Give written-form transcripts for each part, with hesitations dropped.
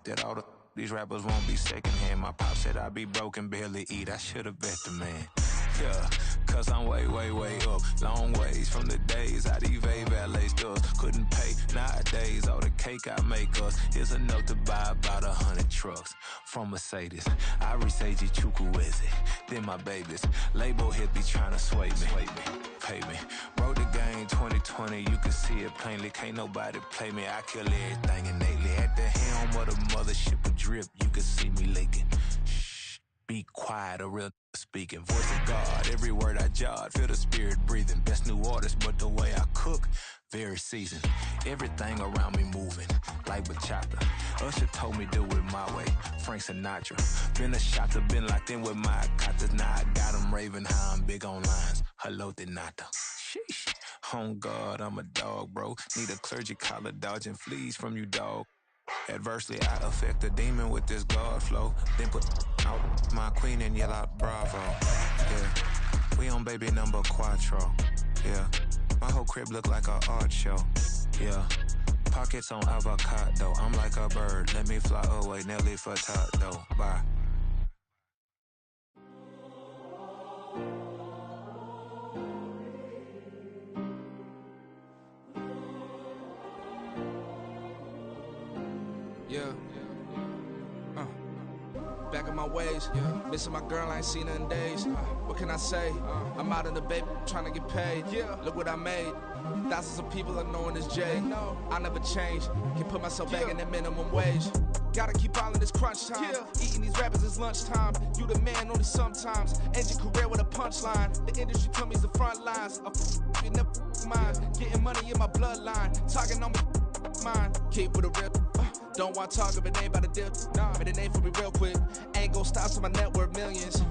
that all these rappers won't be secondhand. My pop said I'd be broken, barely eat. I should've bet the man. Yeah, cause I'm way, way, way up. Long ways from the days I evade valet stores. Couldn't pay nowadays. All the cake I make us is enough to buy about 100 trucks from Mercedes. I resage Chukwueze, then my babies. Label hit be trying to sway me. Pay me. Wrote the game 2020, you can see it plainly. Can't nobody play me. I kill everything innately. At the helm of the mothership of drip, you can see me leaking. Shh, be quiet, a real speaking. Voice of God, every word I jot. Feel the spirit breathing. Best new artist, but the way I cook, very seasoned. Everything around me moving, like bachata. Usher told me do it my way. Frank Sinatra. Been a shotter, been locked in with my katas. Now I got 'em raving how I'm big on lines. Hello, Denata. Sheesh. On God, I'm a dog, bro. Need a clergy collar, dodging fleas from you, dog. Adversely, I affect the demon with this God flow. Then put out my queen and yell out bravo. Yeah, we on baby number quattro. Yeah, my whole crib look like a art show. Yeah, pockets on avocado. I'm like a bird, let me fly away. Nelly Furtado, bye. Yeah. Back in my ways, missing my girl, I ain't seen her in days. What can I say? I'm out in the baby, trying to get paid. Look what I made. Thousands of people are knowing this Jay. I never change. Can put myself back in that minimum wage. Gotta keep all in this crunch time. Eating these rappers is lunchtime. You the man only sometimes. End your career with a punchline. The industry told me's the front lines. You never mind. Getting money in my bloodline. Talking on me, mine. Keep with a real. Don't want to talk if it ain't about a deal. But it ain't for me real quick. Ain't gon' stop till my net worth millions.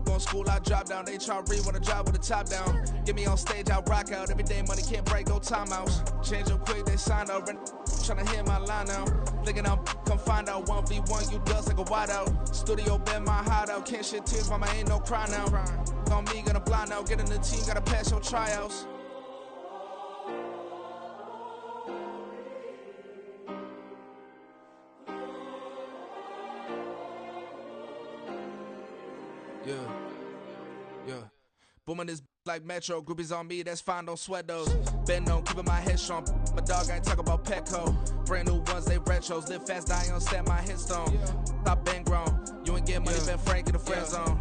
Going school, I drop down. They try to read when I drive with the top down. Get me on stage, I rock out. Every day money can't break, no timeouts. Change up quick, they sign up. Tryna hear my line now. Thinking I'm come find out 1v1, you dust like a wideout. Studio been my hideout. Can't shed tears, mama ain't no cry now. On me, gonna blind out. Get in the team, gotta pass your tryouts. Yeah. Booming this like Metro. Groupies on me, that's fine, don't sweat those. Been on, keeping my head strong. My dog ain't talking about Petco. Brand new ones, they retros. Live fast, die on, stand my headstone. Stop been grown. You ain't get money, been Frank in the friend zone.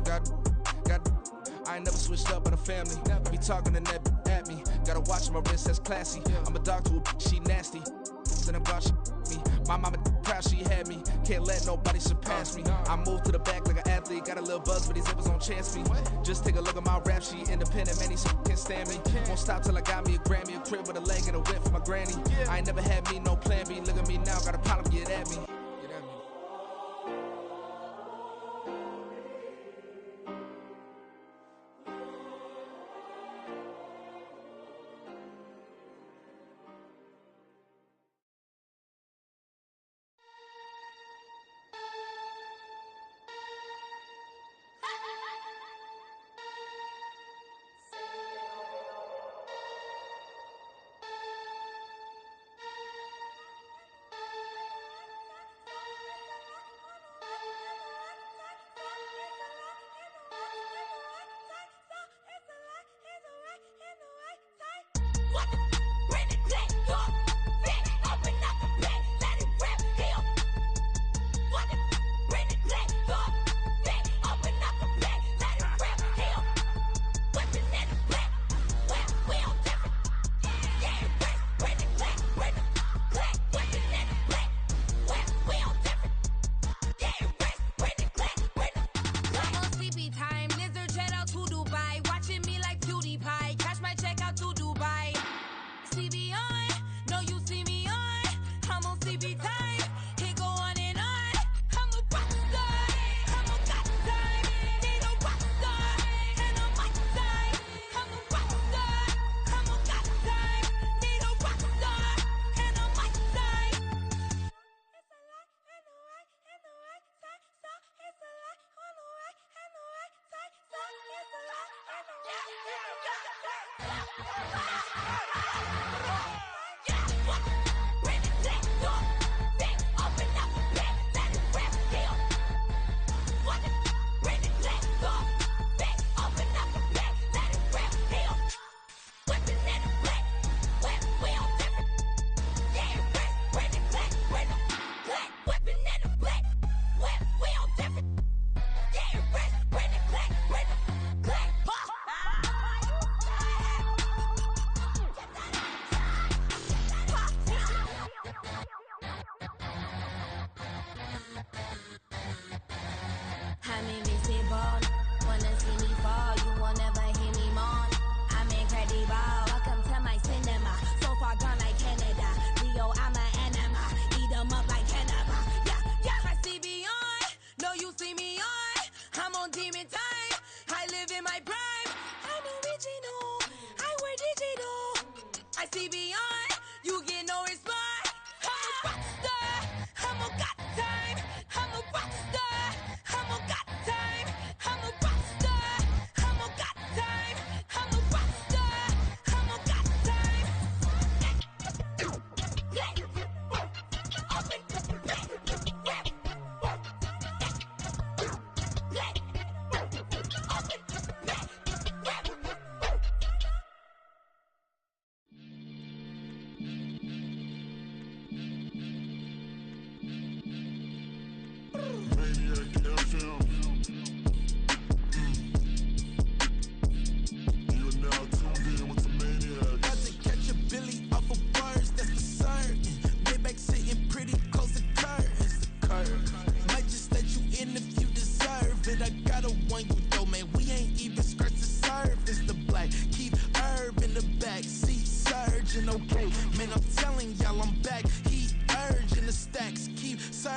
I ain't never switched up on the family. Be talking to that at me. Gotta watch my wrist, that's classy. I'm a dog to a she nasty. Then I'm gone, she me. My mama proud she had me. Can't let nobody surpass me. I move to the back like an athlete. Got a little buzz, but these zippers don't chance me. Just take a look at my rap sheet. Independent, man, these can't stand me. Won't stop till I got me a Grammy, a crib with a leg and a whip for my granny. I ain't never had me no plan B. Look at me now, got a problem, get at me.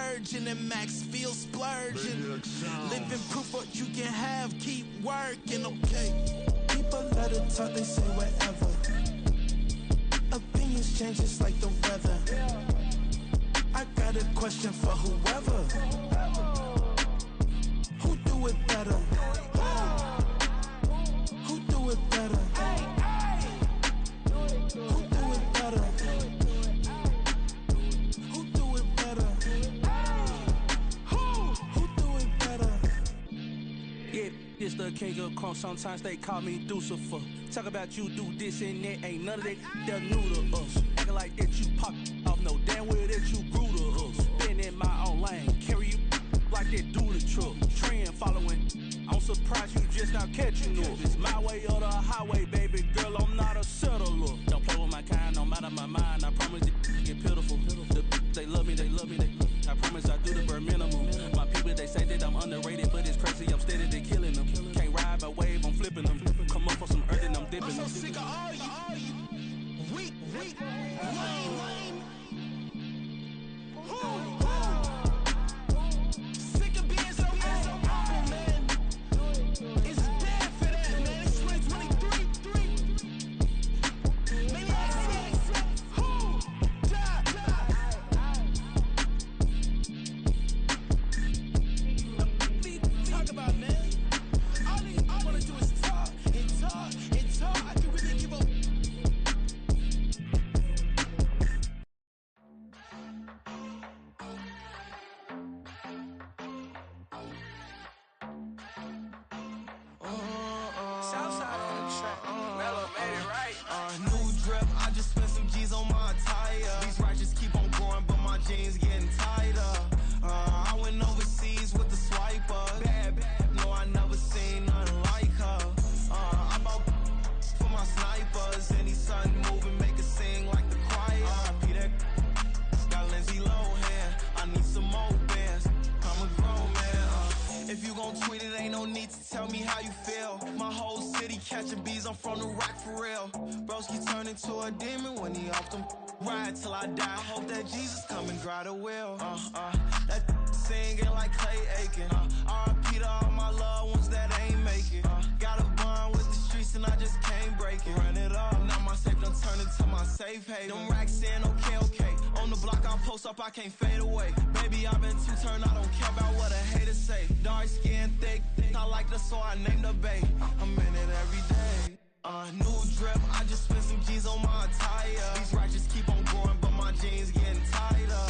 virgin and Max feel splurging. Living proof what you can have, keep working, okay. People let it talk, they say whatever. Opinions change just like the weather. I got a question for whoever. Who do it better? Who do it better? Who do it better? Who do it better? Who do it better? Yeah, this the king of crunk. Sometimes they call me Lucifer. Talk about you do this and that. Ain't none of that they're new to us. Acting like that you pop off. No damn well that you grew to us. Been in my own lane. Carry you like that do the truck. Trend following. I'm surprised you just not catching up. It's my way or the highway, baby girl. I'm not a settler. Don't play with my kind, no matter my mind. I promise it get pitiful. They love me, they love me, they love me. I promise I do the bare minimum. My people, they say that I'm underrated, but it's crazy, I'm steady, they killing them. Can't ride my wave, I'm flipping them. Come up for some earth and I'm dipping them. I'm so sick of all you weak, lame. Sick of being so humble, man. It's dead for that, man. It's 2023. Maybe I see who die. Talk about, man. All I wanna do is talk and talk and talk. I can really give a new drip, I just spent some G's on my attire. These righteous keep on growing, but my jeans getting tighter. I went overseas with the swiper. Bad, no, I never seen nothing like her. I bought for my snipers. Any sun moving, make it sing like the choir. Peter got Lindsay Lohan. I need some more bands. I'm a grown man. If you gon' tweet it, ain't no need to tell me how you feel. My whole city catching bees, I'm from the rock for real. Broski turn into a demon when he off them. Ride till I die, hope that Jesus come and dry the wheel. That singing like Clay Aiken. R.I.P. to all my loved ones that ain't make it. Got a bond with the streets and I just can't break it. Run it up, now my safe done turned into my safe haven. Them racks in, okay. On the block I'll post up, I can't fade away. Baby, I've been too turned, I don't care about what a hater say. Dark skin, thick, I like the so I named the bay. I'm in it every day. New drip, I just spent some G's on my attire. These righteous keep on growing, but my jeans getting tighter.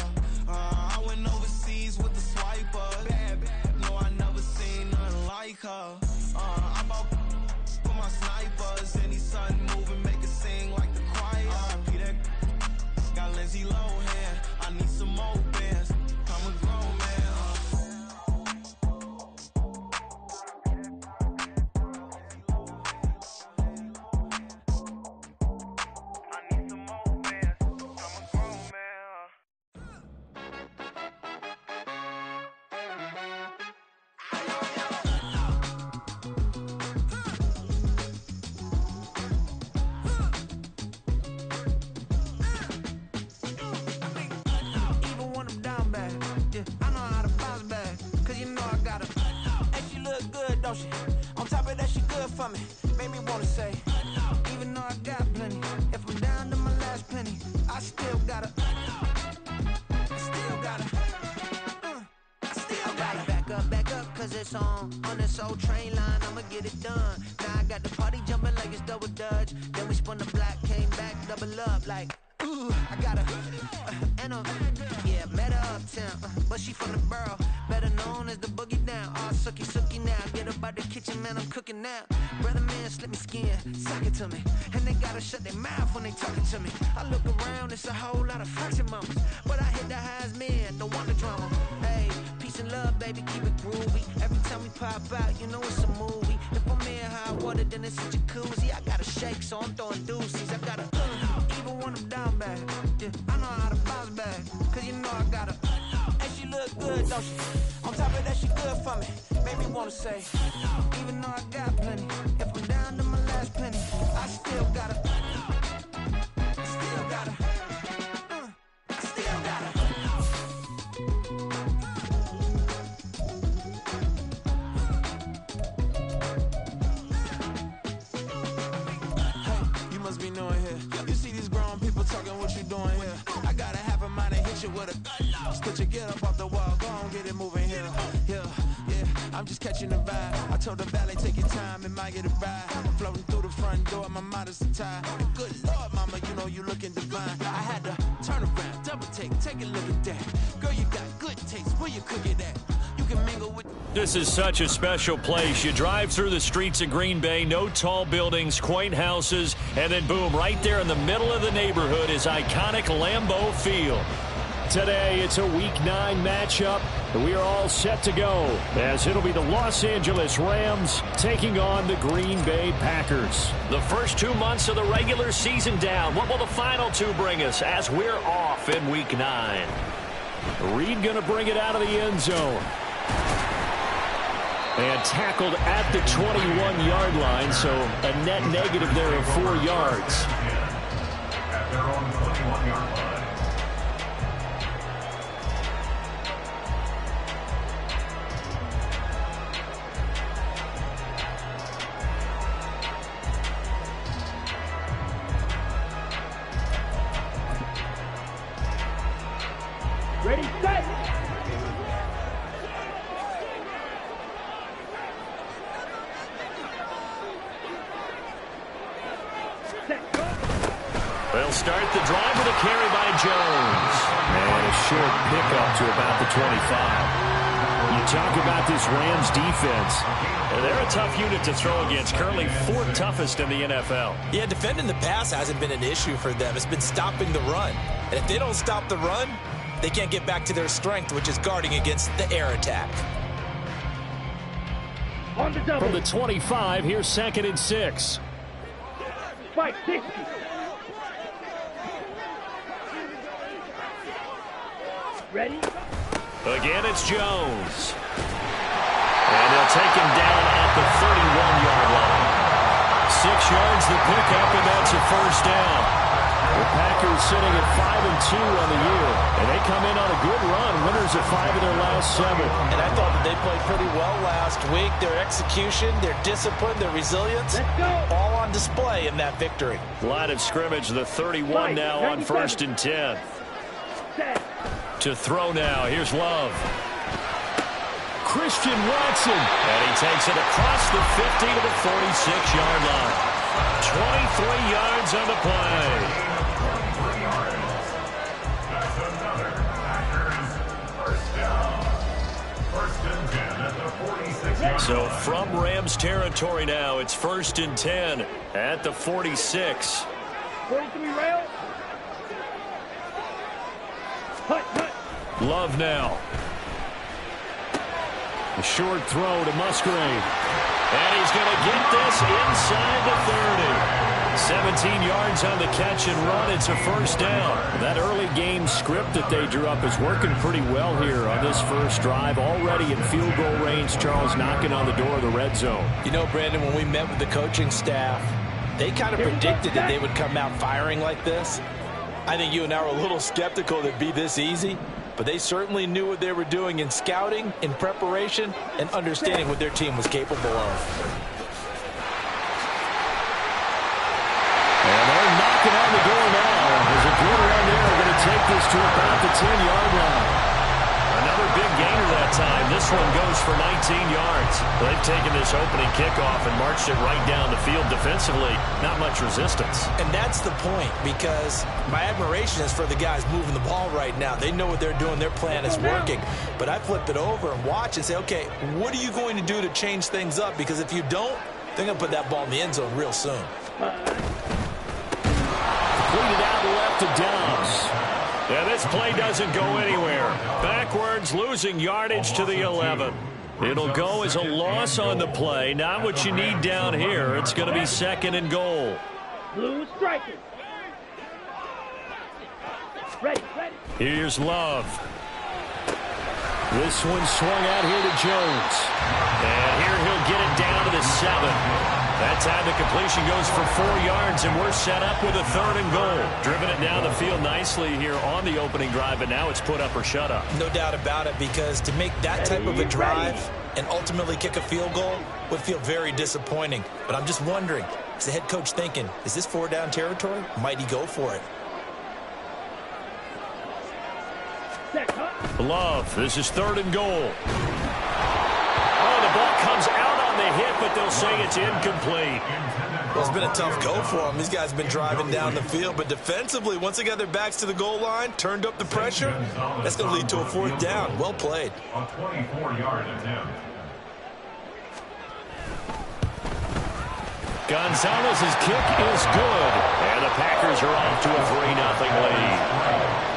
I went overseas with the swiper. Bad, no, I never seen nothing like her. I bought for my snipers. Any sun moving, make it sing like the choir. Peter got Lindsay Lohan. I need some more bands. I'm a grown man. On top of that, she good for me. Made me wanna say, even though I got plenty, if I'm down to my last penny, I still gotta. Back up, cause it's on this old train line, I'ma get it done. Now I got the party jumping like it's double dutch. Then we spun the block, came back, double up like, ooh, I got a, and a, yeah, met her uptown, but she from the borough, better known as the boogie down. All sookie now, get up out the kitchen, man, I'm cooking now. Brother man, slip me skin, suck it to me, and they gotta shut their mouth when they talking to me. I look around, it's a whole lot of flirting mamas, but I hit the highs, man, don't want the drama. Hey, peace and love, baby, keep it groovy. Every time we pop out, you know it's a movie. If I'm in hot water, then it's a jacuzzi. I gotta shake, so I'm throwing deuces. I gotta, even when I'm down bad, yeah, I know how to bounce back, cause you know I gotta, and she look good, don't she? On top of that, she good for me. Made me wanna say, even though I got plenty, if I'm down to my last penny, I still gotta, still gotta, still gotta. Just put your get up off the wall, go on, get it moving here. Yeah, I'm just catching the vibe. I told the valet, take your time, it might get a ride. Floating through the front door, my modest attire. Good Lord, mama, you know you looking divine. I had to turn around, double take a look at that. Girl, you got good taste, where you cook it at? You can mingle with... This is such a special place. You drive through the streets of Green Bay, no tall buildings, quaint houses, and then boom, right there in the middle of the neighborhood is iconic Lambeau Field. Today, it's a Week 9 matchup. We are all set to go as it'll be the Los Angeles Rams taking on the Green Bay Packers. The first 2 months of the regular season down. What will the final two bring us as we're off in Week 9? Reed going to bring it out of the end zone. And tackled at the 21-yard line, so a net negative there of 4 yards. At their own 21-yard line. Ready, set! They'll start the drive with a carry by Jones. And a short pickup to about the 25. You talk about this Rams defense. They're a tough unit to throw against. Currently 4th toughest in the NFL. Yeah, defending the pass hasn't been an issue for them. It's been stopping the run. And if they don't stop the run, they can't get back to their strength, which is guarding against the air attack. On the double. From the 25, here's 2nd and 6. Spike 60. Ready? Again, it's Jones. And they'll take him down at the 31-yard line. 6 yards the pickup, and that's a first down. The Packers sitting at 5-2 on the year, and they come in on a good run, winners of 5 of their last 7. And I thought that they played pretty well last week. Their execution, their discipline, their resilience, all on display in that victory. Line of scrimmage, the 31 now on 1st and 10. To throw now, here's Love. Christian Watson. And he takes it across the 50 to the 46-yard line. 23 yards on the play. That's another Packers first down. 1st and 10 at the 46-yard So line. from Rams territory now, it's 1st and 10 at the 46. 43 rail. Hut. Love now. A short throw to Musgrave. And he's going to get this inside the 30. 17 yards on the catch and run. It's a first down. That early game script that they drew up is working pretty well here on this first drive. Already in field goal range, Charles knocking on the door of the red zone. You know, Brandon, when we met with the coaching staff, they kind of predicted that they would come out firing like this. I think you and I were a little skeptical that it'd be this easy, but they certainly knew what they were doing in scouting, in preparation, and understanding what their team was capable of. And they're knocking on the door now. There's a good run there. They're going to take this to about the 10-yard line. Another big gainer that time. This one goes for 19 yards. They've taken this opening kickoff and marched it right down the field defensively. Not much resistance. And that's the point, because my admiration is for the guys moving the ball right now. They know what they're doing. Their plan is working. But I flip it over and watch and say, okay, what are you going to do to change things up? Because if you don't, they're going to put that ball in the end zone real soon. Completed out left to Downs. Yeah, this play doesn't go anywhere. Backwards, losing yardage to the 11. It'll go as a loss on the play. Not what you need down here. It's going to be 2nd and goal. Blue striker. Ready. Here's Love. This one swung out here to Jones. And here he'll get it down to the 7. That time the completion goes for 4 yards, and we're set up with a 3rd and goal. Driven it down the field nicely here on the opening drive, but now it's put up or shut up. No doubt about it, because to make that type of a drive and ultimately kick a field goal would feel very disappointing. But I'm just wondering, is the head coach thinking, is this 4-down territory? Might he go for it? Set, Love, this is 3rd and goal. Oh, the ball comes out on the hit, but they'll say it's incomplete. Well, it's been a tough go for them. These guys have been driving down the field, but defensively, once they got their backs to the goal line, turned up the pressure, that's going to lead to a 4th down. Well played. A 24-yard attempt. Gonzalez's kick is good, and the Packers are off to a 3-0 lead.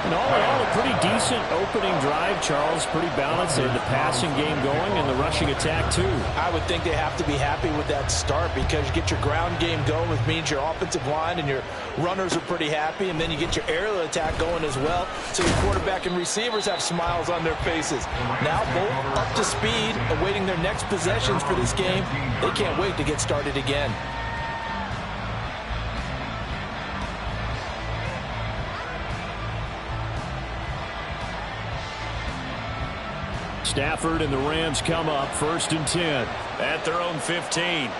And all in all, a pretty decent opening drive, Charles. Pretty balanced. They had the passing game going and the rushing attack, too. I would think they have to be happy with that start because you get your ground game going, which means your offensive line and your runners are pretty happy, and then you get your aerial attack going as well, so your quarterback and receivers have smiles on their faces. Now both up to speed, awaiting their next possessions for this game. They can't wait to get started again. Stafford and the Rams come up 1st and 10 at their own 15.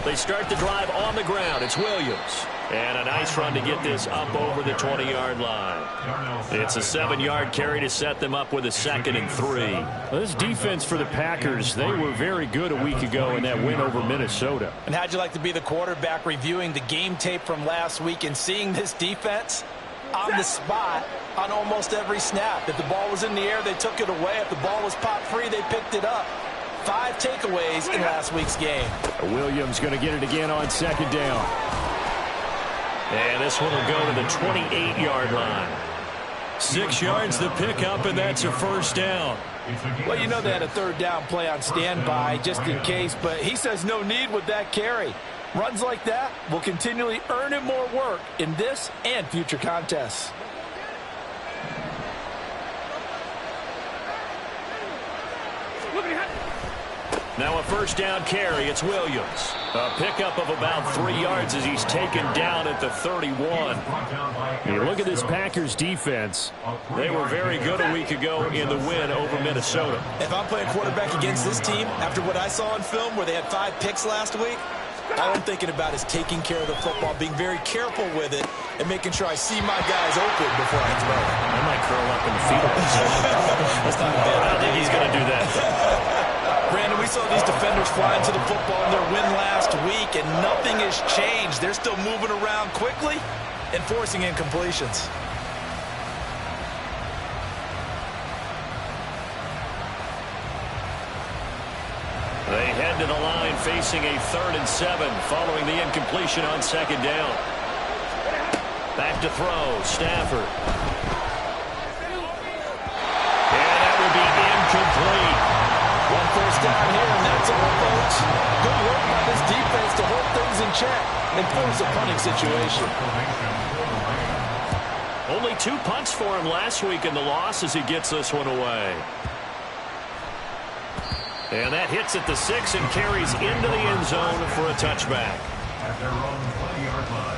They start the drive on the ground. It's Williams. And a nice run to get this up over the 20-yard line. It's a 7-yard carry to set them up with a 2nd and 3. Well, this defense for the Packers, they were very good a week ago in that win over Minnesota. And how'd you like to be the quarterback reviewing the game tape from last week and seeing this defense on the spot on almost every snap? If the ball was in the air, they took it away. If the ball was pop free, they picked it up. 5 takeaways in last week's game. Williams going to get it again on 2nd down. And this one will go to the 28-yard line. 6 yards the pickup, and that's a 1st down. Well, you know they had a 3rd down play on standby just in case, but he says no need with that carry. Runs like that will continually earn him more work in this and future contests. Now a 1st down carry. It's Williams. A pickup of about 3 yards as he's taken down at the 31. You look at this Packers defense. They were very good a week ago in the win over Minnesota. If I'm playing quarterback against this team, after what I saw on film where they had 5 picks last week, all I'm thinking about is taking care of the football, being very careful with it, and making sure I see my guys open before I throw it. I might curl up in the fetal position. That's not a bad idea. I don't think he's going to do that. Brandon, we saw these defenders flying to the football in their win last week, and nothing has changed. They're still moving around quickly and forcing incompletions. They head to the line facing a 3rd and 7 following the incompletion on 2nd down. Back to throw, Stafford. And that would be incomplete. 1 first down here, and that's all, folks. Good work by this defense to hold things in check and force a punting situation. Only 2 punts for him last week in the loss as he gets this one away. And that hits at the 6 and carries into the end zone for a touchback. At their own 20-yard line.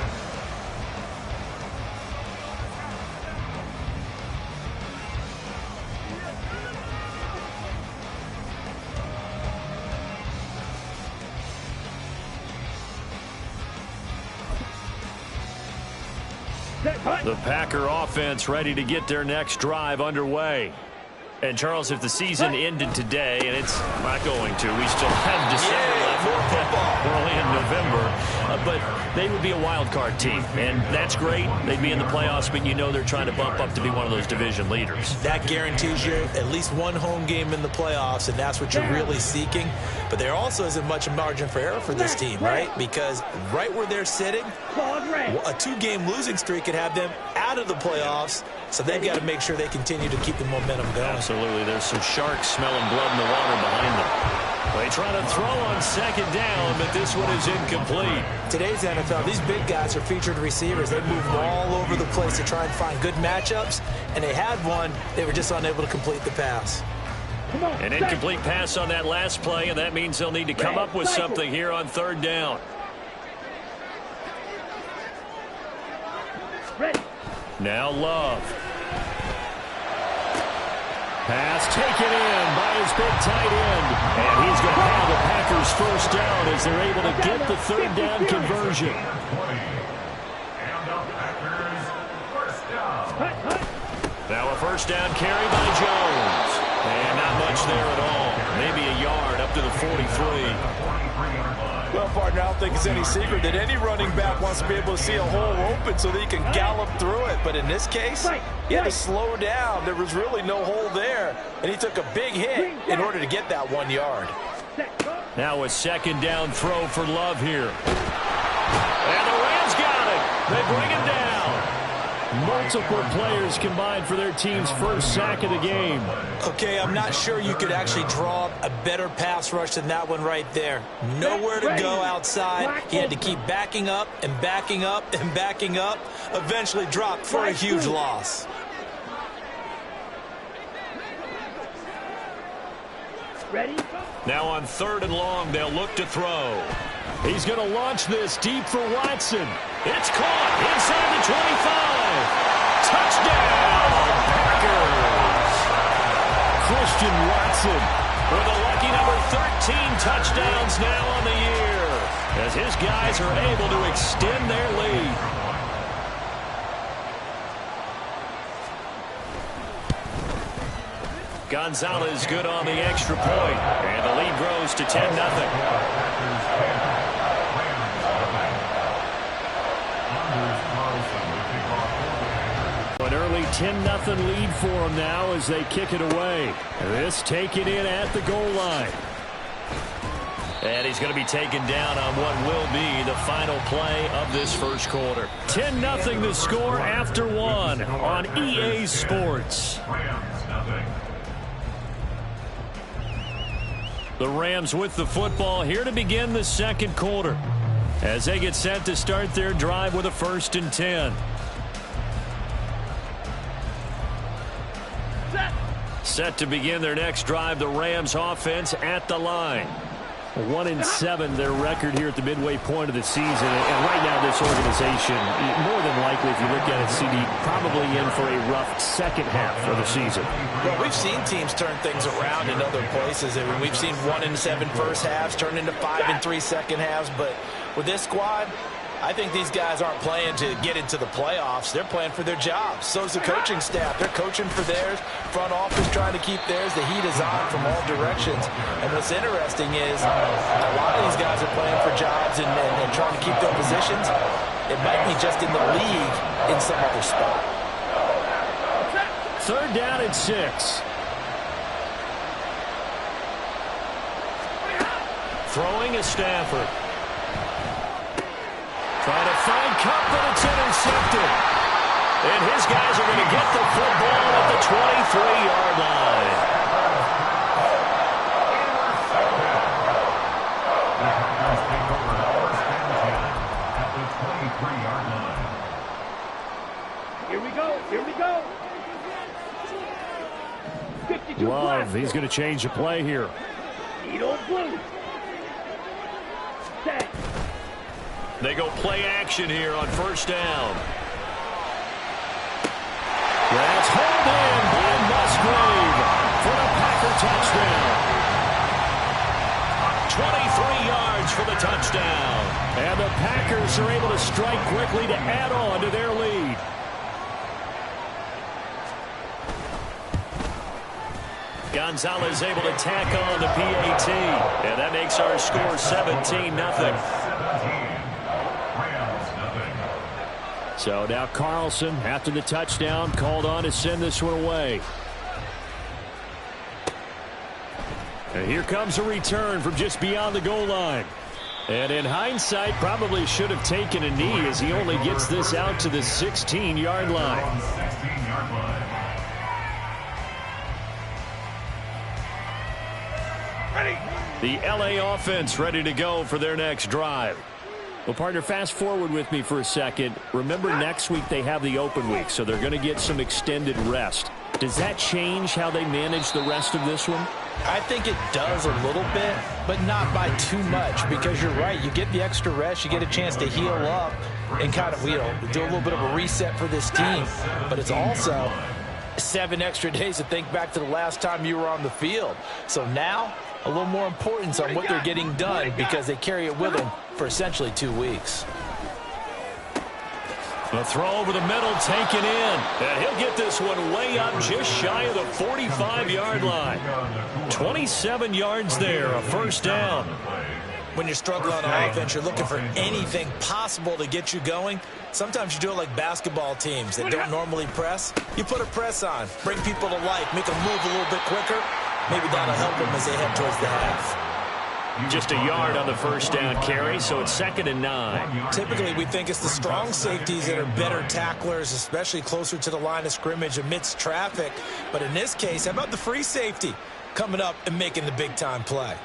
The Packer offense ready to get their next drive underway. And, Charles, if the season ended today, and it's not going to, we still have December left. We're only in November. But they would be a wild card team, and that's great. They'd be in the playoffs, but you know they're trying to bump up to be one of those division leaders. That guarantees you at least 1 home game in the playoffs, and that's what you're really seeking. But there also isn't much margin for error for this team, right? Because right where they're sitting, a 2-game losing streak could have them out of the playoffs. So they've got to make sure they continue to keep the momentum going. Absolutely. There's some sharks smelling blood in the water behind them. They try to throw on 2nd down, but this one is incomplete. Today's NFL, these big guys are featured receivers. They move all over the place to try and find good matchups, and they had one. They were just unable to complete the pass. An incomplete pass on that last play, and that means they'll need to come up with something here on 3rd down. Now Love. Pass taken in by his big tight end. And he's going to have the Packers 1st down as they're able to get the 3rd down conversion. And the Packers first Now a first down carry by Jones. And not much there at all. Maybe a yard up to the 43. Well, partner, I don't think it's any secret that any running back wants to be able to see a hole open so that he can gallop through it. But in this case, he had to slow down. There was really no hole there. And he took a big hit in order to get that 1 yard. Now a second down throw for Love here. And the Rams got it. They bring him down. Multiple players combined for their team's first sack of the game. Okay, I'm not sure you could actually draw a better pass rush than that one right there. Nowhere to go outside. He had to keep backing up and backing up and backing up. Eventually dropped for a huge loss. Ready? Now on 3rd and long, they'll look to throw. He's going to launch this deep for Watson. It's caught inside the 25. Touchdown, Packers. Christian Watson with a lucky number 13 touchdowns now on the year, as his guys are able to extend their lead. Gonzalez good on the extra point, and the lead grows to 10-0. An early 10-0 lead for them now as they kick it away. This taken in at the goal line. And he's going to be taken down on what will be the final play of this first quarter. 10-0 the score after one on EA Sports. The Rams with the football here to begin the second quarter as they get set to start their drive with a 1st and 10. Set to begin their next drive, the Rams offense at the line. 1-7 their record here at the midway point of the season. And right now this organization, more than likely, if you look at it, CD, probably in for a rough second half of the season. Well, we've seen teams turn things around in other places. I mean, we've seen 1-7 first halves turn into 5-3 second halves. But with this squad, I think these guys aren't playing to get into the playoffs. They're playing for their jobs. So is the coaching staff. They're coaching for theirs. Front office trying to keep theirs. The heat is on from all directions. And what's interesting is a lot of these guys are playing for jobs and trying to keep their positions. It might be just in the league in some other spot. 3rd down and 6. Throwing is Stafford. Trying to find Cup, but it's intercepted. And his guys are going to get the football at the 23-yard line. Here we go. Here we go. 52 Love, he's going to change the play here. Needle blue. Set. They go play action here on 1st down. That's hauled in by Musgrave for a Packer touchdown. 23 yards for the touchdown. And the Packers are able to strike quickly to add on to their lead. Gonzalez able to tack on the PAT. And that makes our score 17-0. So now Carlson, after the touchdown, called on to send this one away. And here comes a return from just beyond the goal line. And in hindsight, probably should have taken a knee as he only gets this out to the 16-yard line. The LA offense ready to go for their next drive. Well, partner, fast forward with me for a second. Remember, next week they have the open week, so they're going to get some extended rest. Does that change how they manage the rest of this one? I think it does a little bit, but not by too much, because you're right. You get the extra rest. You get a chance to heal up and kind of, do a little bit of a reset for this team. But it's also 7 extra days to think back to the last time you were on the field. So now, a little more importance on what they're getting done because they carry it with them for essentially 2 weeks. The throw over the middle taken in. And he'll get this one way up just shy of the 45-yard line. 27 yards there, a first down. When you're struggling on offense, you're looking for anything possible to get you going. Sometimes you do it like basketball teams that don't normally press. You put a press on, bring people to life, make them move a little bit quicker. Maybe that'll help them as they head towards the half. Just a yard on the first down carry, so it's 2nd and 9. Typically, we think it's the strong safeties that are better tacklers, especially closer to the line of scrimmage amidst traffic. But in this case, how about the free safety coming up and making the big-time play?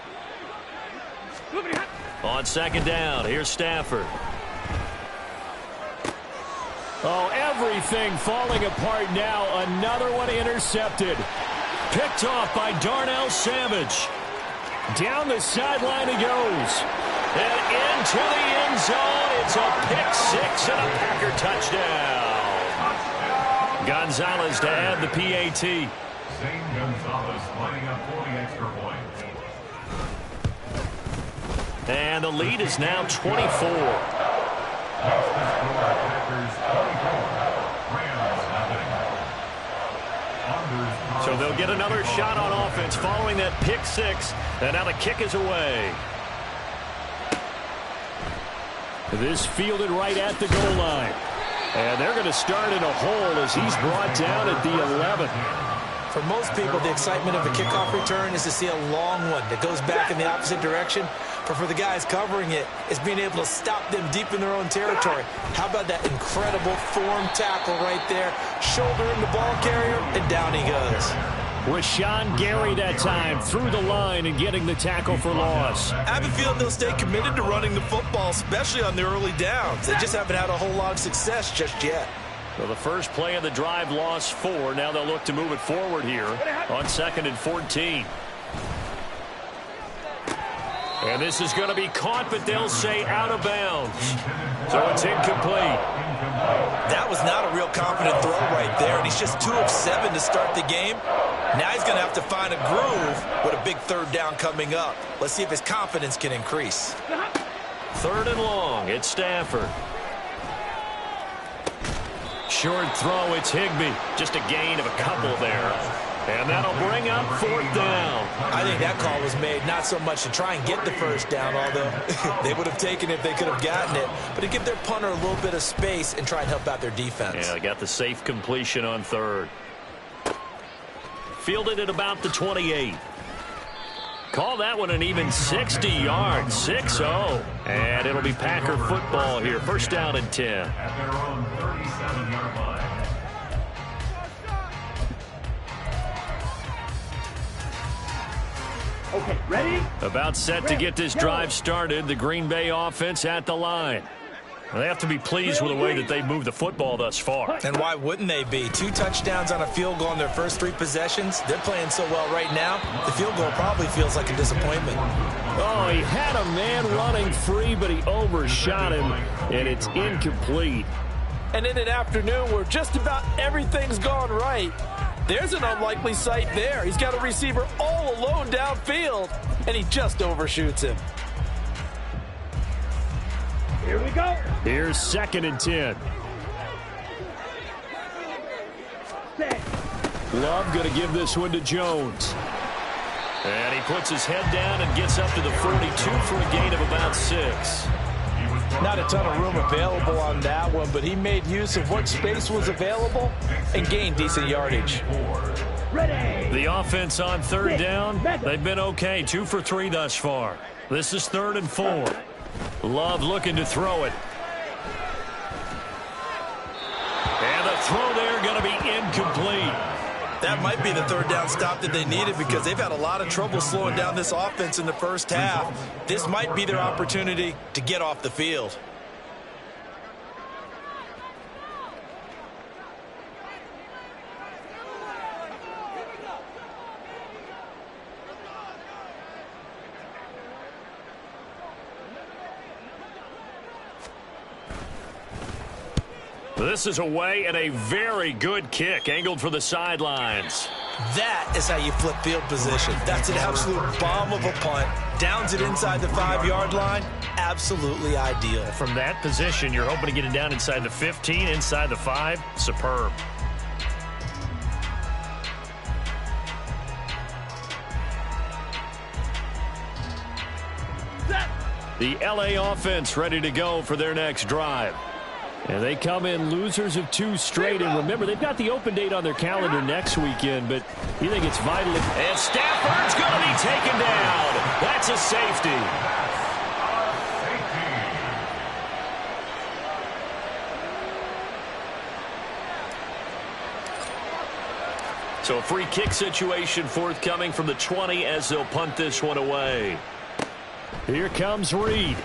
On 2nd down, here's Stafford. Oh, everything falling apart now. Another one intercepted. Picked off by Darnell Savage. Down the sideline he goes. And into the end zone. It's a pick-6 and a Packer touchdown. Gonzalez to add the PAT. Zane Gonzalez lining up for the extra point. And the lead is now 24. So they'll get another shot on offense following that pick-6. And now the kick is away. This fielded right at the goal line. And they're going to start in a hole as he's brought down at the 11. For most people, the excitement of a kickoff return is to see a long one that goes back in the opposite direction. But for the guys covering it, it's being able to stop them deep in their own territory. How about that incredible form tackle right there? Shouldering the ball carrier, and down he goes. Rashawn Gary that time through the line and getting the tackle for loss. I have a feeling they'll stay committed to running the football, especially on the early downs. They just haven't had a whole lot of success just yet. So the first play of the drive lost 4. Now they'll look to move it forward here on 2nd and 14. And this is going to be caught, but they'll say out of bounds. So it's incomplete. That was not a real confident throw right there, and he's just 2 of 7 to start the game. Now he's going to have to find a groove with a big 3rd down coming up. Let's see if his confidence can increase. 3rd and long. It's Stafford. Short throw, it's Higbee. Just a gain of a couple there. And that'll bring up 4th down. I think that call was made not so much to try and get the first down, although they would have taken it if they could have gotten it, but to give their punter a little bit of space and try and help out their defense. Yeah, they got the safe completion on 3rd. Fielded at about the 28. Call that one an even 60 yards, 6-0. And it'll be Packer football here. First down and 10. At their own 37-yard line. Okay, ready? About set to get this drive started. The Green Bay offense at the line. They have to be pleased with the way that they've moved the football thus far. And why wouldn't they be? 2 touchdowns on a field goal in their first 3 possessions. They're playing so well right now, the field goal probably feels like a disappointment. Oh, he had a man running free, but he overshot him, and it's incomplete. And in an afternoon where just about everything's gone right, there's an unlikely sight there. He's got a receiver all alone downfield, and he just overshoots him. Here we go. Here's 2nd and 10. Set. Love going to give this one to Jones. And he puts his head down and gets up to the 42 for a gain of about 6. Not a ton of room available on that one, but he made use of what space was available and gained decent yardage. Ready. The offense on 3rd down, they've been okay. 2 for 3 thus far. This is 3rd and 4. Love looking to throw it. And the throw there going to be incomplete. That might be the 3rd down stop that they needed because they've had a lot of trouble slowing down this offense in the first half. This might be their opportunity to get off the field. This is away and a very good kick angled for the sidelines. That is how you flip field position. That's an absolute bomb of a punt. Downs it inside the 5-yard line. Absolutely ideal. From that position, you're hoping to get it down inside the 15, inside the 5. Superb. The LA offense ready to go for their next drive. And they come in losers of 2 straight. And remember, they've got the open date on their calendar next weekend, but you think it's vital. And Stafford's going to be taken down. That's a safety. So a free kick situation forthcoming from the 20 as they'll punt this one away. Here comes Reed.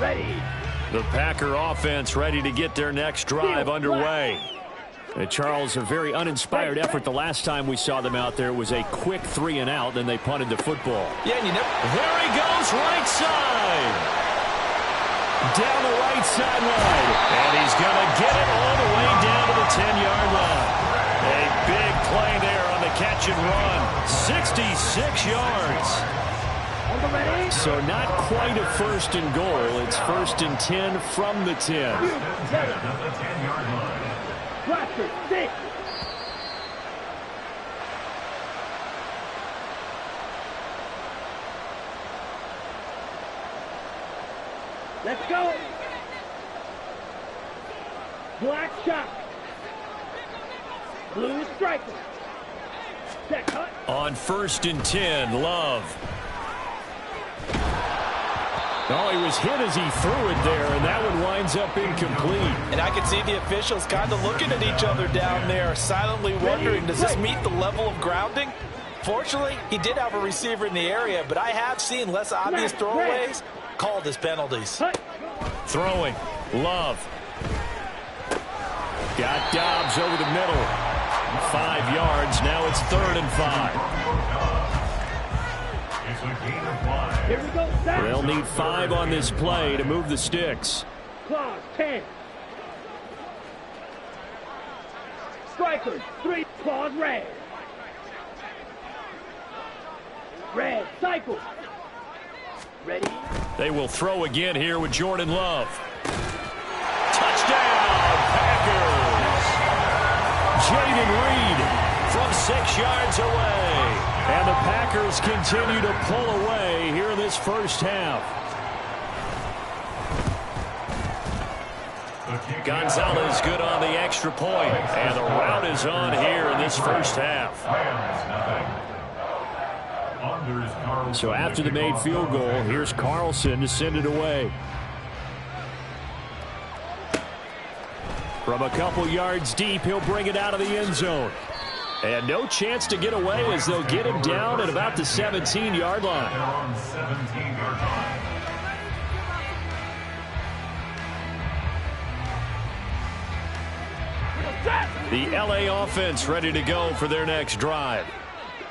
Ready. The Packer offense ready to get their next drive underway. And Charles, a very uninspired effort the last time we saw them out there. It was a quick 3 and out, then they punted the football. Yeah, and you know. There he goes, right side. Down the right sideline. And he's going to get it all the way down to the 10-yard line. A big play there on the catch and run. 66 yards. So not quite a first and goal. It's 1st and 10 from the 10. Roster 6. Let's go. Black shot. Blue striker. Set cut. On 1st and 10, Love. Oh, he was hit as he threw it there, and that one winds up incomplete. And I can see the officials kind of looking at each other down there, silently wondering, does this meet the level of grounding? Fortunately, he did have a receiver in the area, but I have seen less obvious throwaways called as penalties. Throwing. Love. Got Dobbs over the middle. 5 yards. Now it's 3rd and 5. Here we go. They'll need 5 on this play to move the sticks. Claws 10. Strikers 3. Claws red. Red cycle. Ready. They will throw again here with Jordan Love. Touchdown, Packers. Jaden Reed from 6 yards away. And the Packers continue to pull away here in this first half. Gonzalez good on the extra point. And the route is on here in this first half. So after the made field goal, here's Carlson to send it away. From a couple yards deep, he'll bring it out of the end zone. And no chance to get away as they'll get him down at about the 17-yard line. The LA offense ready to go for their next drive.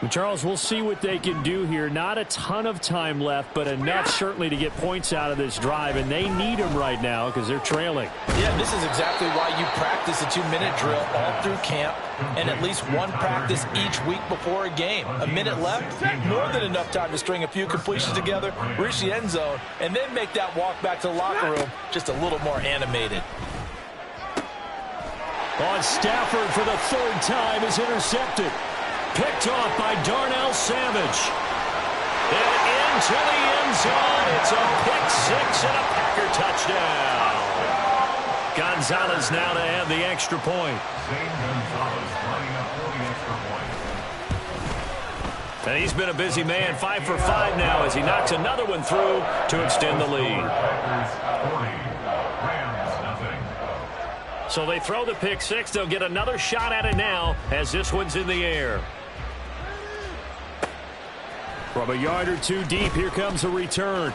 Charles, we'll see what they can do here. Not a ton of time left, but enough certainly to get points out of this drive, and they need them right now because they're trailing. Yeah, this is exactly why you practice a 2-minute drill all through camp and at least one practice each week before a game. A minute left, more than enough time to string a few completions together, reach the end zone, and then make that walk back to the locker room just a little more animated. On Stafford for the 3rd time is intercepted. Picked off by Darnell Savage. And into the end zone. It's a pick 6 and a Packer touchdown. Gonzalez now to add the extra point. And he's been a busy man. 5 for 5 now as he knocks another one through to extend the lead. So they throw the pick 6. They'll get another shot at it now as this one's in the air. From a yard or 2 deep, here comes a return.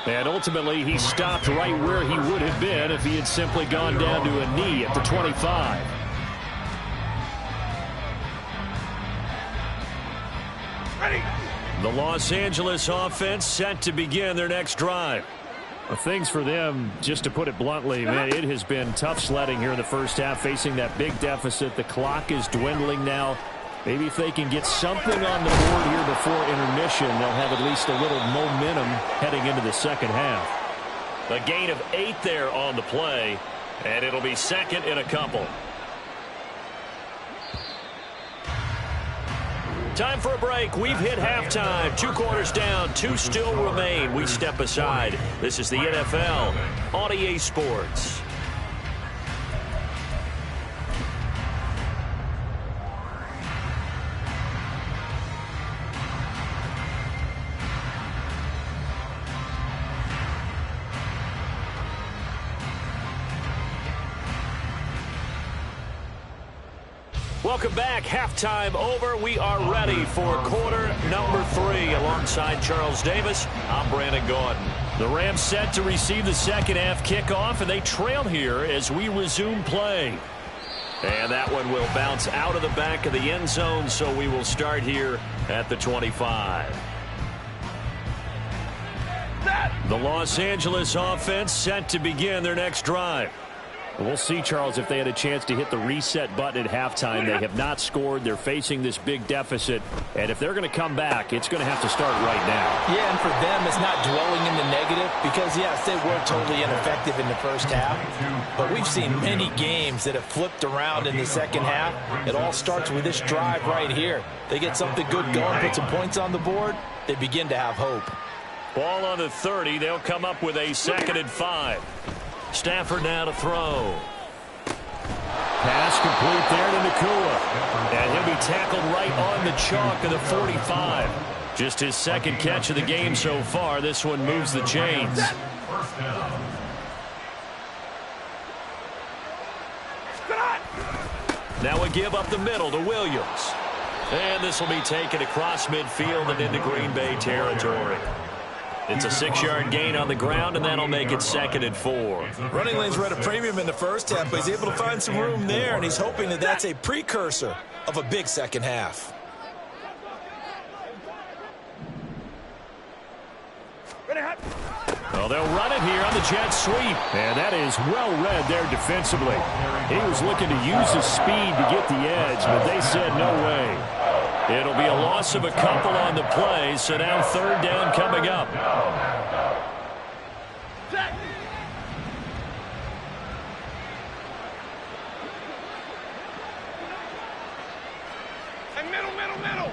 And ultimately, he stopped right where he would have been if he had simply gone down to a knee at the 25. Ready. The Los Angeles offense set to begin their next drive. Well, things for them, just to put it bluntly, man, it has been tough sledding here in the first half, facing that big deficit. The clock is dwindling now. Maybe if they can get something on the board here before intermission, they'll have at least a little momentum heading into the second half. A gain of 8 there on the play, and it'll be second in a couple. Time for a break. We've hit halftime. 2 quarters down. 2 still remain. We step aside. This is the NFL on EA Sports. Welcome back. Halftime over. We are ready for quarter number 3. Alongside Charles Davis, I'm Brandon Gordon. The Rams set to receive the second half kickoff, and they trail here as we resume play. And that one will bounce out of the back of the end zone, so we will start here at the 25. The Los Angeles offense set to begin their next drive. We'll see, Charles, if they had a chance to hit the reset button at halftime. They have not scored. They're facing this big deficit. And if they're going to come back, it's going to have to start right now. Yeah, and for them, it's not dwelling in the negative because, yes, they were totally ineffective in the first half. But we've seen many games that have flipped around in the second half. It all starts with this drive right here. They get something good going, put some points on the board, they begin to have hope. Ball on the 30. They'll come up with a 2nd and 5. Stafford now to throw. Pass complete there to Nakua. And he'll be tackled right on the chalk of the 45. Just his 2nd catch of the game so far. This one moves the chains. Now a give up the middle to Williams. And this will be taken across midfield and into Green Bay territory. It's a 6-yard gain on the ground, and that'll make it 2nd and 4. Running lanes were at a premium in the first half, but he's able to find some room there, and he's hoping that that's a precursor of a big second half. Well, they'll run it here on the jet sweep. And that is well read there defensively. He was looking to use his speed to get the edge, but they said no way. It'll be a loss of a couple on the play, so now 3rd down coming up. Middle.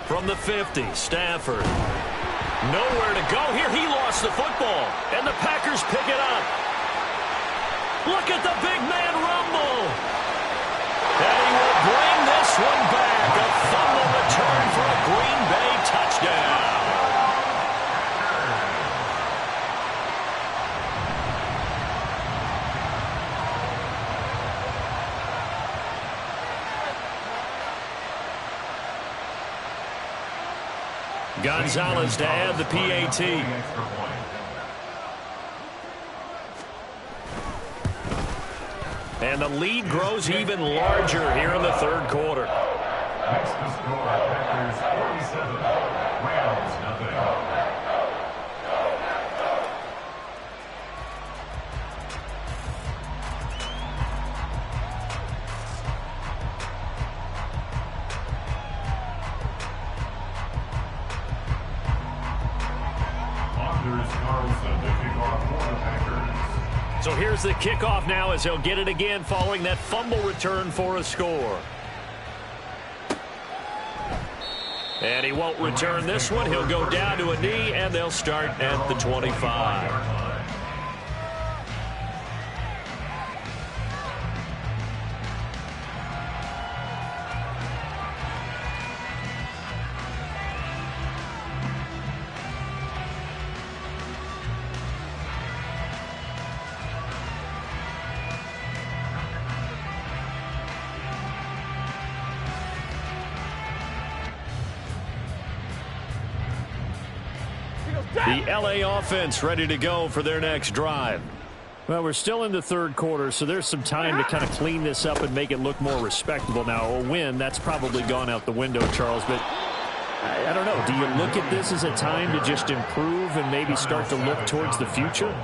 From the 50, Stafford. Nowhere to go here. He lost the football, and the Packers pick it up. Look at the big man rumble. And he will bring this one back. A fumble return for a Green Bay touchdown. Gonzalez to add the PAT. And the lead grows even larger here in the 3rd quarter. Next to score, Packers 47, Rams nothing. So here's the kickoff now as he'll get it again following that fumble return for a score. And he won't return this one. He'll go down to a knee, and they'll start at the 25. The LA offense ready to go for their next drive. Well, we're still in the third quarter, so there's some time to kind of clean this up and make it look more respectable. Now, a win, that's probably gone out the window, Charles, but I don't know. Do you look at this as a time to just improve and maybe start to look towards the future?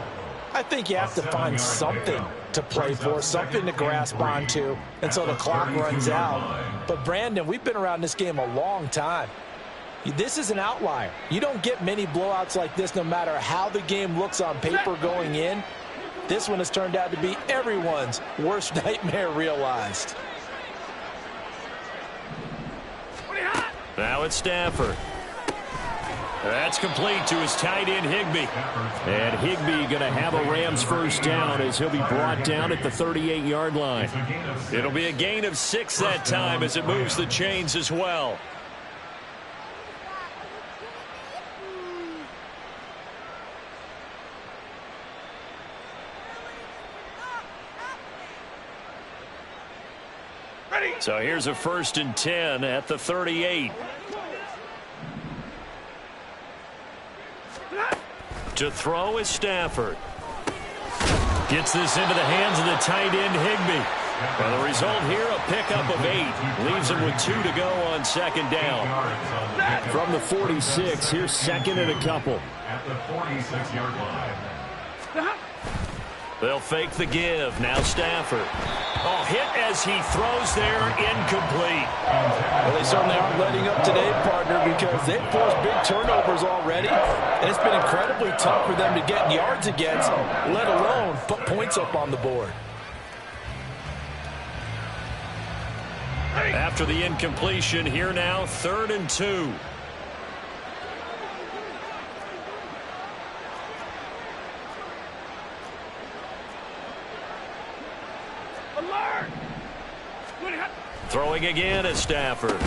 I think you have to find something to play for, something to grasp onto until the clock runs out. But, Brandon, we've been around this game a long time. This is an outlier. You don't get many blowouts like this no matter how the game looks on paper going in. This one has turned out to be everyone's worst nightmare realized. Now it's Stafford. That's complete to his tight end, Higbee. And Higbee going to have a Rams first down as he'll be brought down at the 38-yard line. It'll be a gain of 6 that time as it moves the chains as well. So here's a 1st and 10 at the 38. To throw is Stafford. Gets this into the hands of the tight end, Higbee. And the result here, a pickup of 8. Leaves him with 2 to go on 2nd down. From the 46, here's 2nd and a couple. At the 46-yard line. They'll fake the give. Now Stafford. Oh, hit as he throws there, incomplete. Well, they certainly aren't letting up today, partner, because they've forced big turnovers already. And it's been incredibly tough for them to get yards against, let alone put points up on the board. After the incompletion, here now, 3rd and 2. Throwing again at Stafford.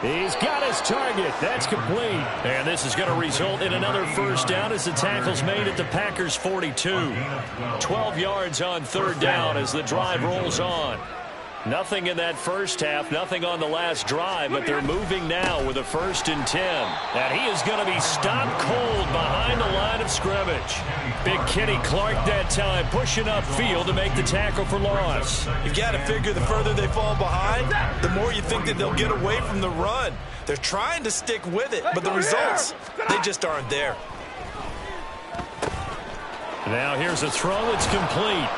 He's got his target. That's complete. And this is going to result in another first down as the tackle's made at the Packers' 42. 12 yards on 3rd down as the drive rolls on. Nothing in that first half, nothing on the last drive, but they're moving now with a 1st and 10. And he is going to be stopped cold behind the line of scrimmage. Big Kenny Clark that time pushing upfield to make the tackle for loss. You've got to figure the further they fall behind, the more you think that they'll get away from the run. They're trying to stick with it, but the results, they just aren't there. Now here's a throw. It's complete.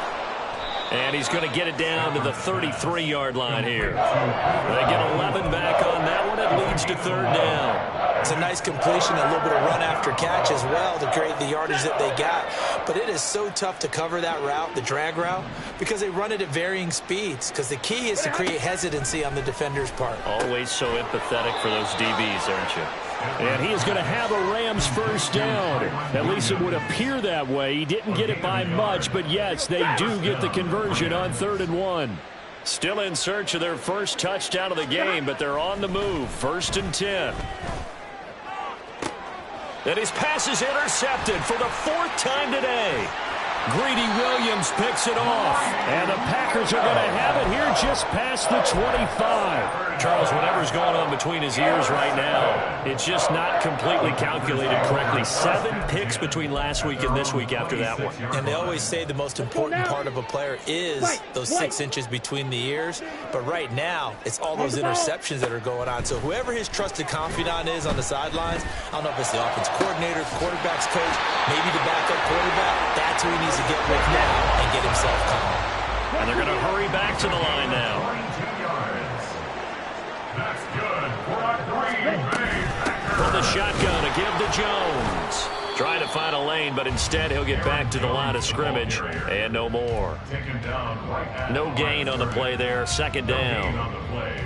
And he's going to get it down to the 33-yard line here. They get 11 back on that one. It leads to 3rd down. It's a nice completion, a little bit of run after catch as well to create the yardage that they got. But it is so tough to cover that route, the drag route, because they run it at varying speeds. Because the key is to create hesitancy on the defender's part. Always so empathetic for those DBs, aren't you? And he is going to have a Rams first down. At least it would appear that way. He didn't get it by much, but yes, they do get the conversion on 3rd and 1. Still in search of their first touchdown of the game, but they're on the move. 1st and 10. And his pass is intercepted for the 4th time today. Greedy Williams picks it off. And the Packers are going to have it here just past the 25. Charles, whatever's going on between his ears right now, it's just not completely calculated correctly. 7 picks between last week and this week after that one. And they always say the most important part of a player is those 6 inches between the ears. But right now, it's all those interceptions that are going on. So whoever his trusted confidant is on the sidelines, I don't know if it's the offense coordinator, the quarterback's coach, maybe the backup quarterback, that's who he needs to get with now and get himself calm. And they're going to hurry back to the line now. 42 yards. That's good for a Green Bay Packers. From the shotgun to give to Jones. Trying to find a lane, but instead he'll get back to the line of scrimmage. And no more. No gain on the play there. 2nd down.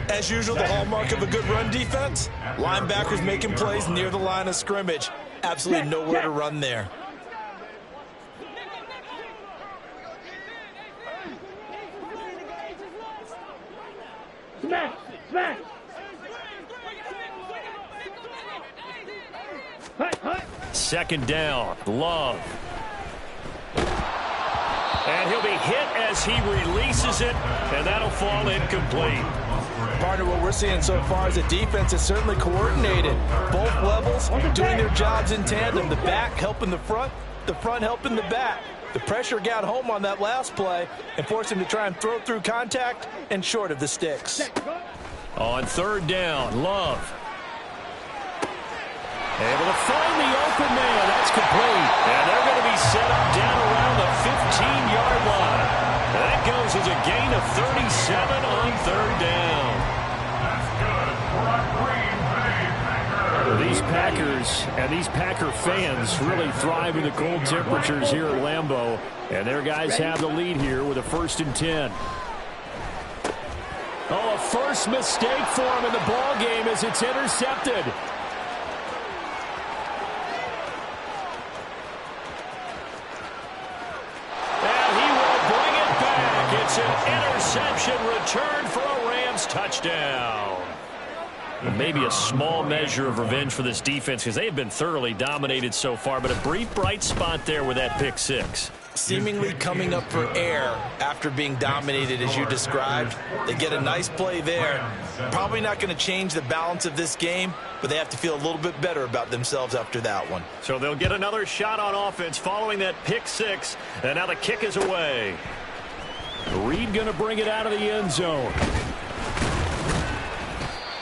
As usual, the hallmark of a good run defense, linebackers making plays near the line of scrimmage. Absolutely nowhere to run there. Smash! Smash! Hut, hut. 2nd down. Love. And he'll be hit as he releases it, and that'll fall incomplete. Partner, what we're seeing so far is the defense is certainly coordinated. Both levels doing their jobs in tandem. The back helping the front helping the back. The pressure got home on that last play and forced him to try and throw through contact and short of the sticks. On third down, Love. Able to find the open man. That's complete. And they're going to be set up down around the 15-yard line. That goes as a gain of 37 on third down. That's good for a Green Bay Packers. These Packers and these Packer fans really thrive in the cold temperatures here at Lambeau. And their guys have the lead here with a 1st and 10. Oh, a first mistake for him in the ball game as it's intercepted. It's an interception return for a Rams touchdown. Maybe a small measure of revenge for this defense because they have been thoroughly dominated so far, but a brief bright spot there with that pick six. Seemingly coming up for air after being dominated as you described. They get a nice play there. Probably not going to change the balance of this game, but they have to feel a little bit better about themselves after that one. So they'll get another shot on offense following that pick six, and now the kick is away. Reed going to bring it out of the end zone.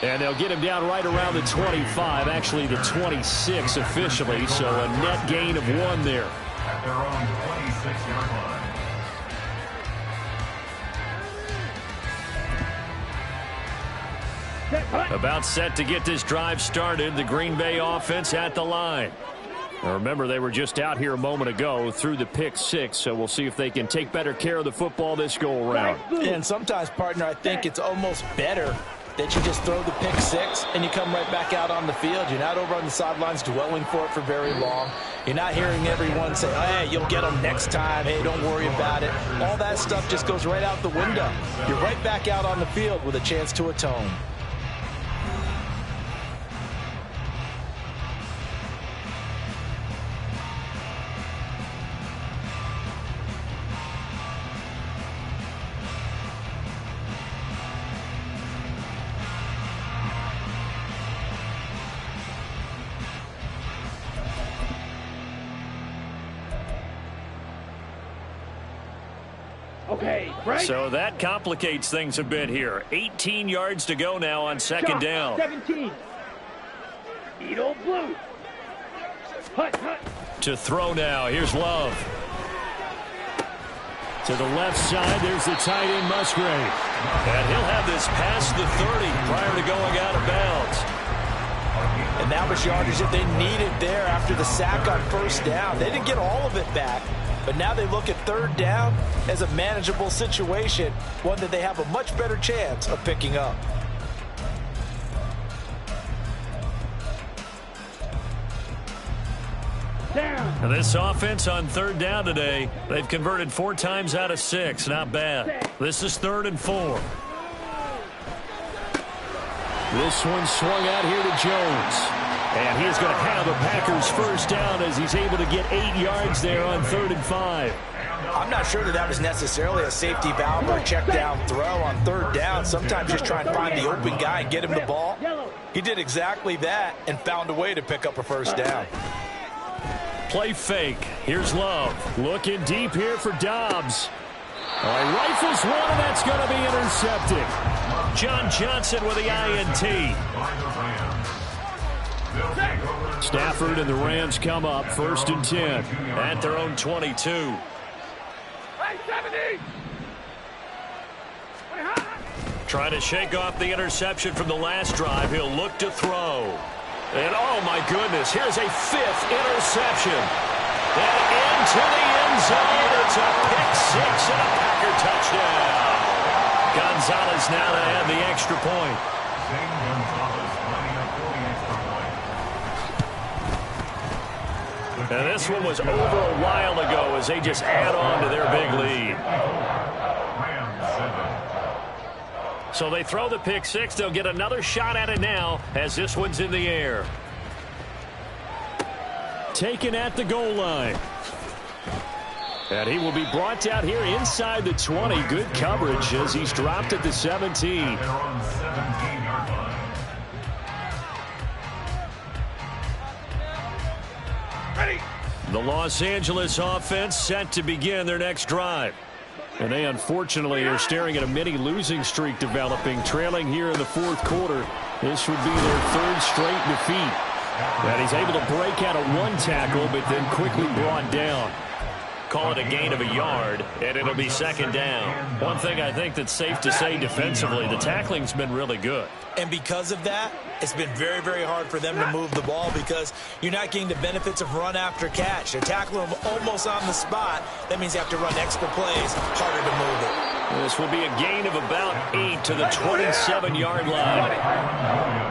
And they'll get him down right around the 25, actually the 26 officially, so a net gain of 1 there. At their own 26-yard line. About set to get this drive started. The Green Bay offense at the line. Now remember, they were just out here a moment ago through the pick six, so we'll see if they can take better care of the football this go around. And sometimes, partner, I think it's almost better that you just throw the pick six and you come right back out on the field. You're not over on the sidelines dwelling for it for very long. You're not hearing everyone say, hey, you'll get them next time. Hey, don't worry about it. All that stuff just goes right out the window. You're right back out on the field with a chance to atone. Okay, right. So that complicates things a bit here. 18 yards to go now on second down. 17. Eat old blue. Hut, hut. To throw now. Here's Love. To the left side, there's the tight end Musgrave. And he'll have this past the 30 prior to going out of bounds. And that was yardage that they needed there after the sack on first down. They didn't get all of it back. But now they look at third down as a manageable situation, one that they have a much better chance of picking up. Now this offense on third down today, they've converted 4 times out of 6. Not bad. This is 3rd and 4. This one swung out here to Jones. And he's going to have a Packers first down as he's able to get 8 yards there on 3rd and 5. I'm not sure that was necessarily a safety valve or a check down throw on third down. Sometimes just try and find the open guy and get him the ball. He did exactly that and found a way to pick up a first down. Play fake. Here's Love. Looking deep here for Dobbs. He rifles one, and that's going to be intercepted. John Johnson with the INT. Stafford and the Rams come up 1st and 10 at their own 22. Trying to shake off the interception from the last drive. He'll look to throw. And oh my goodness, here's a 5th interception. And into the end zone. It's a pick six and a Packer touchdown. Gonzalez now to add the extra point. And this one was over a while ago as they just add on to their big lead. So they throw the pick six. They'll get another shot at it now as this one's in the air. Taken at the goal line. And he will be brought down here inside the 20. Good coverage as he's dropped at the 17. The Los Angeles offense set to begin their next drive. And they unfortunately are staring at a mini losing streak developing, trailing here in the fourth quarter. This would be their third straight defeat. And he's able to break out of one tackle, but then quickly brought down. Call it a gain of a yard, and it'll be second down. One thing I think that's safe to say defensively, the tackling's been really good. And because of that, it's been very, very hard for them to move the ball because you're not getting the benefits of run after catch. They're tackling them almost on the spot. That means you have to run extra plays, harder to move it. This will be a gain of about 8 to the 27-yard line.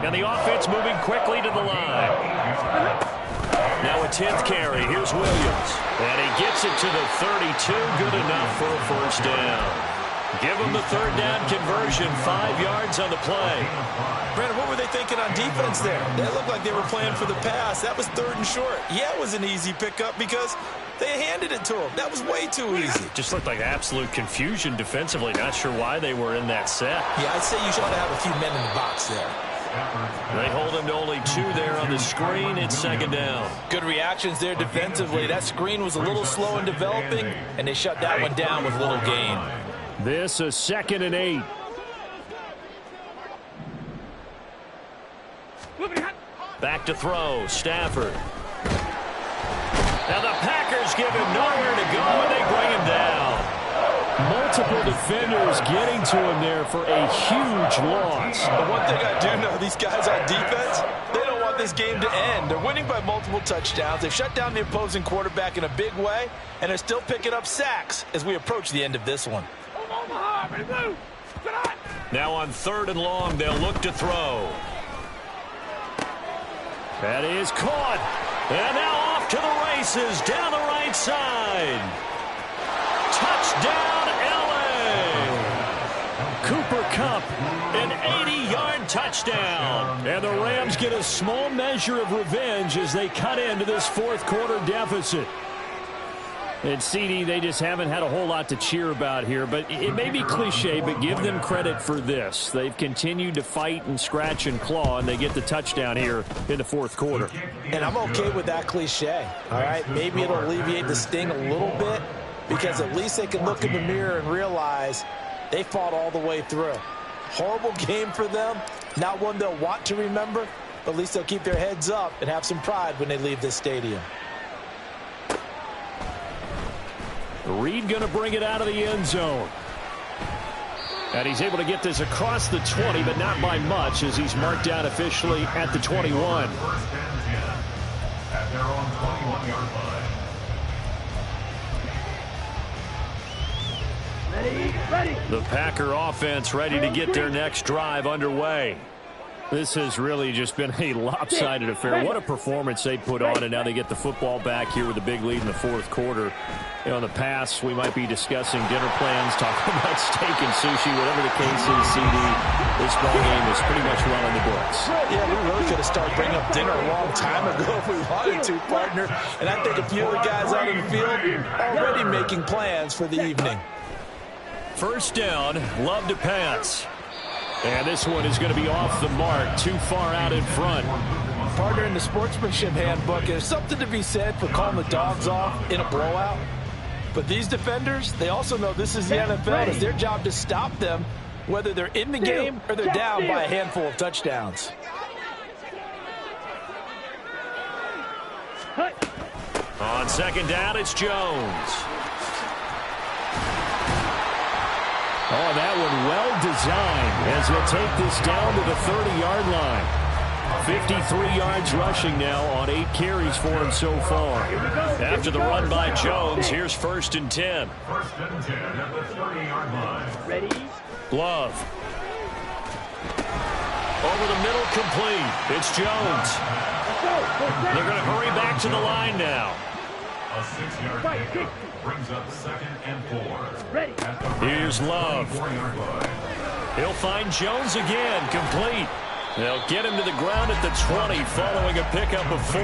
And the offense moving quickly to the line. Now a 10th carry. Here's Williams. And he gets it to the 32. Good enough for a first down. Give him the third down conversion. 5 yards on the play. Brandon, what were they thinking on defense there? That looked like they were playing for the pass. That was 3rd and short. Yeah, it was an easy pickup because they handed it to him. That was way too easy. Just looked like absolute confusion defensively. Not sure why they were in that set. Yeah, I'd say you should have a few men in the box there. They hold him to only 2 there on the screen. It's second down. Good reactions there defensively. That screen was a little slow in developing, and they shut that one down with little gain. This is 2nd and 8. Back to throw. Stafford. Now the Packers give him nowhere to go, and they bring him down. Multiple defenders getting to him there for a huge loss. But one thing I do know, these guys on defense, they don't want this game to end. They're winning by multiple touchdowns. They've shut down the opposing quarterback in a big way, and they're still picking up sacks as we approach the end of this one. Now on 3rd and long, they'll look to throw. That is caught. And now off to the races down the right side. Touchdown, L.A. Cooper Kupp, an 80-yard touchdown. And the Rams get a small measure of revenge as they cut into this fourth quarter deficit. And CD, they just haven't had a whole lot to cheer about here, but it may be cliche, but give them credit for this. They've continued to fight and scratch and claw, and they get the touchdown here in the fourth quarter. And I'm okay with that cliche, all right? Maybe it'll alleviate the sting a little bit because at least they can look in the mirror and realize they fought all the way through. Horrible game for them, not one they'll want to remember, but at least they'll keep their heads up and have some pride when they leave this stadium. Reed going to bring it out of the end zone. And he's able to get this across the 20, but not by much as he's marked down officially at the 21. At their own 21-yard line. Ready. The Packer offense ready to get their next drive underway. This has really just been a lopsided affair. What a performance they put on, and now they get the football back here with a big lead in the fourth quarter. You know, in the past, we might be discussing dinner plans, talking about steak and sushi, whatever the case is, CD. This ball game is pretty much run on the books. Yeah, we really could have started bringing up dinner a long time ago if we wanted to, partner. And I think a few of the guys out in the field already making plans for the evening. First down, Love to pass. And this one is going to be off the mark, too far out in front. Partner, in the sportsmanship handbook, there's something to be said for calling the dogs off in a blowout. But these defenders, they also know this is the NFL. It's their job to stop them, whether they're in the game or they're down by a handful of touchdowns. On second down, it's Jones. Oh, that one well designed as he'll take this down to the 30-yard line. 53 yards rushing now on 8 carries for him so far. After the run by Jones, here's 1st and 10. 1st and 10 at the 30-yard line. Ready. Glove. Over the middle, complete. It's Jones. They're going to hurry back to the line now. A 6-yard pickup brings up 2nd and 4. Ready. Here's Love. He'll find Jones again, complete. They'll get him to the ground at the 20 following a pickup of 4.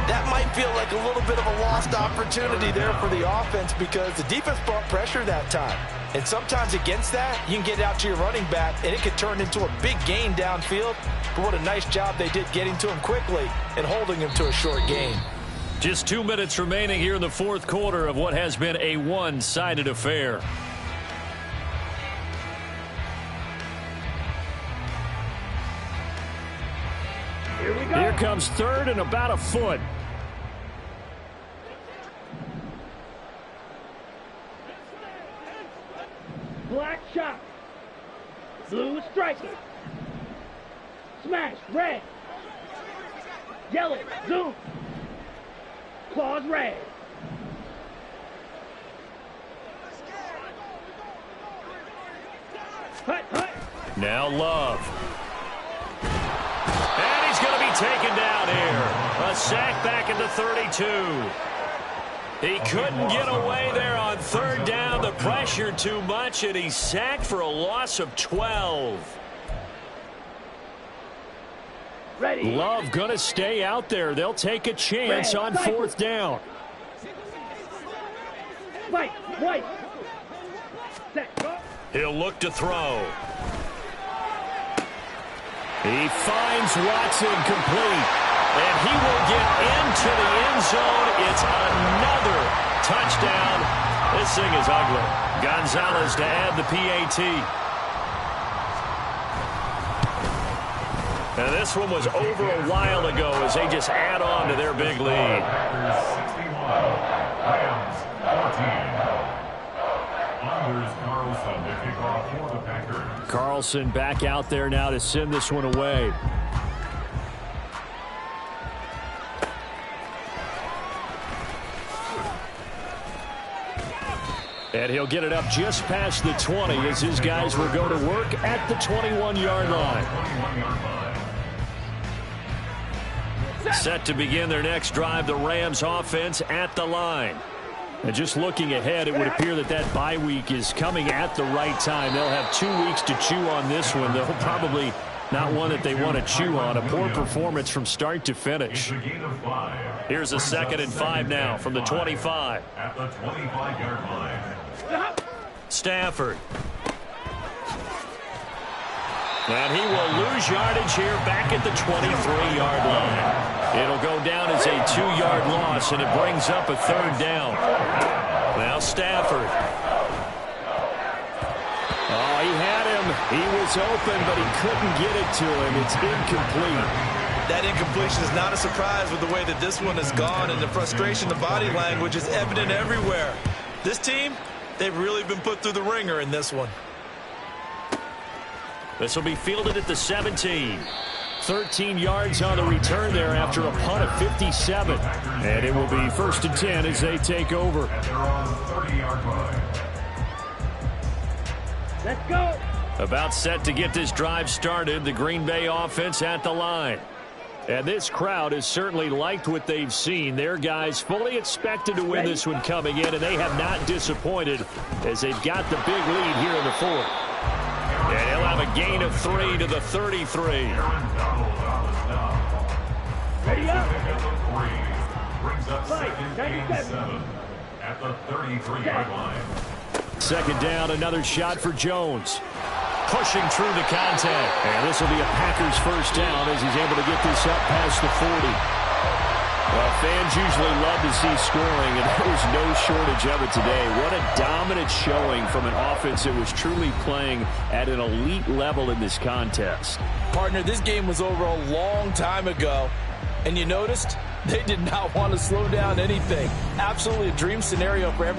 That might feel like a little bit of a lost opportunity there for the offense because the defense brought pressure that time. And sometimes against that, you can get out to your running back, and it could turn into a big gain downfield. But what a nice job they did getting to him quickly and holding him to a short gain. Just 2 minutes remaining here in the fourth quarter of what has been a one-sided affair. Here we go. Here comes third and about a foot. Black shot. Blue striker. Smash. Red. Yellow. Zoom. Claws red. Hut, hut. Now Love. And he's going to be taken down here. A sack back at the 32. He couldn't get away there on third down. The pressure too much, and he's sacked for a loss of 12. Ready. Love going to stay out there. They'll take a chance on fourth down. White, white. Set, go. He'll look to throw. He finds Watson complete. And he will get into the end zone. It's another touchdown. This thing is ugly. Gonzalez to add the PAT. Now this one was over a while ago as they just add on to their big lead. Packers 61, Rams 14. Anders Carlson to kick off for the Packers. Carlson back out there now to send this one away. And he'll get it up just past the 20 as his guys will go to work at the 21-yard line. Set to begin their next drive, the Rams offense at the line. And just looking ahead, it would appear that that bye week is coming at the right time. They'll have 2 weeks to chew on this one. They'll probably not one that they want to chew on. A poor performance from start to finish. Here's a 2nd and 5 now from the 25. At the 25-yard line. Stafford. And he will lose yardage here back at the 23-yard line. It'll go down as a 2-yard loss, and it brings up a third down. Now Stafford. Oh, he had him. He was open, but he couldn't get it to him. It's incomplete. That incompletion is not a surprise with the way that this one has gone, and the frustration, the body language is evident everywhere. This team, they've really been put through the ringer in this one. This will be fielded at the 17. 13 yards on the return there after a punt of 57. And it will be 1st and 10 as they take over. Let's go. About set to get this drive started, the Green Bay offense at the line. And this crowd has certainly liked what they've seen. Their guys fully expected to win this one coming in, and they have not disappointed as they've got the big lead here in the fourth. And he'll have a gain of 3 to the 33. Ready up. Brings up 2nd and 7 at the 33-yard line. 2nd down, another shot for Jones. Pushing through the contact. And this will be a Packers first down as he's able to get this up past the 40. Well, fans usually love to see scoring, and there was no shortage of it today. What a dominant showing from an offense that was truly playing at an elite level in this contest. Partner, this game was over a long time ago, and you noticed they did not want to slow down anything. Absolutely a dream scenario for everyone.